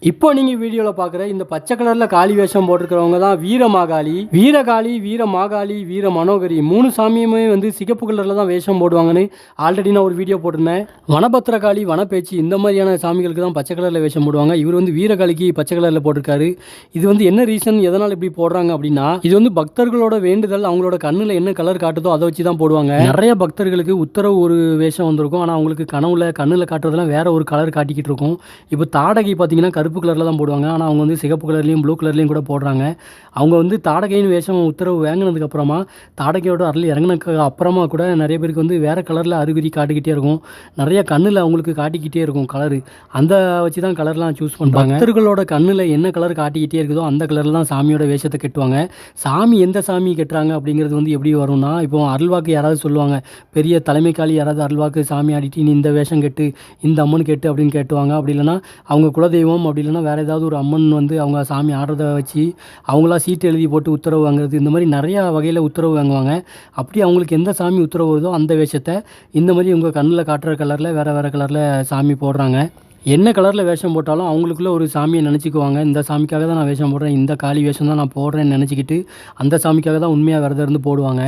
இப்போ நீங்கள் வீடியோவில் பார்க்குற இந்த பச்சை கலரில் காளி வேஷம் போட்டிருக்கிறவங்க தான் வீரமாகாளி, வீரகாளி, வீரமாகாளி, வீர மனோகரி. 3 சாமியுமே வந்து சிகப்பு கலரில் தான் வேஷம் போடுவாங்கன்னு ஆல்ரெடி நான் ஒரு வீடியோ போட்டிருந்தேன். வனபத்திரகாளி, வனப்பேச்சி இந்த மாதிரியான சாமிகளுக்கு தான் பச்சை கலரில் வேஷம் போடுவாங்க. இவர் வந்து வீரகாளிக்கு பச்சை கலரில் போட்டிருக்காரு. இது வந்து என்ன ரீசன், எதனால் இப்படி போடுறாங்க அப்படின்னா, இது வந்து பக்தர்களோட வேண்டுதல். அவங்களோட கண்ணில் என்ன கலர் காட்டுதோ அதை வச்சு தான் போடுவாங்க. நிறைய பக்தர்களுக்கு உத்தரவு ஒரு வேஷம் வந்திருக்கும், ஆனால் அவங்களுக்கு கனவுல கண்ணில் காட்டுறதுலாம் வேற ஒரு கலர் காட்டிக்கிட்டு இருக்கும். இப்போ தாடகை பார்த்தீங்கன்னா கருப்பு கலரில் தான் போடுவாங்க, ஆனால் அவங்க வந்து சிகப்பு கலர்லையும் ப்ளூ கலர்லையும் கூட போடுறாங்க. அவங்க வந்து தாடகையின் வேஷம் உத்தரவு வாங்கினதுக்கு அப்புறமா, தாடகையோட அருள் இறங்கினதுக்கு அப்புறமா கூட நிறைய பேருக்கு வந்து வேறு கலரில் அறிகுறி காட்டிக்கிட்டே இருக்கும். நிறைய கண்ணில் அவங்களுக்கு காட்டிக்கிட்டே இருக்கும் கலரு. அந்த வச்சு தான் கலர்லாம் சூஸ் பண்ணுறாங்க. பக்தர்களோட கண்ணில் என்ன கலர் காட்டிக்கிட்டே இருக்குதோ அந்த கலரில் தான் சாமியோட வேஷத்தை கட்டுவாங்க. சாமி எந்த சாமி கட்டுறாங்க அப்படிங்கிறது வந்து எப்படி வரும்னா, இப்போ அருள்வாக்கு யாராவது சொல்லுவாங்க, பெரிய தலைமைக்காளி யாராவது அருள்வாக்கு சாமி ஆடிட்டு நீ இந்த வேஷம் கெட்டு, இந்த அம்மன் கெட்டு அப்படின்னு கேட்டுவாங்க. அப்படி இல்லைனா அவங்க குலதெய்வம், அப்படி இல்லைனா வேறு ஏதாவது ஒரு அம்மன் வந்து அவங்க சாமி ஆடுறத வச்சு அவங்களா சீட்டு எழுதி போட்டு உத்தரவு வாங்குறது, இந்த மாதிரி நிறையா வகையில் உத்தரவு வாங்குவாங்க. அப்படி அவங்களுக்கு எந்த சாமி உத்தரவு வருதோ அந்த வேஷத்தை இந்த மாதிரி உங்கள் கண்ணில் காட்டுற கலரில் வேறு வேறு கலரில் சாமி போடுறாங்க. என்ன கலரில் வேஷம் போட்டாலும் அவங்களுக்குள்ள ஒரு சாமியை நினச்சிக்குவாங்க. இந்த சாமிக்காக தான் நான் வேஷம் போடுறேன், இந்த காளி வேஷம் தான் நான் போடுறேன்னு நினச்சிக்கிட்டு அந்த சாமிக்காக தான் உண்மையாக விரதம் இருந்து போடுவாங்க.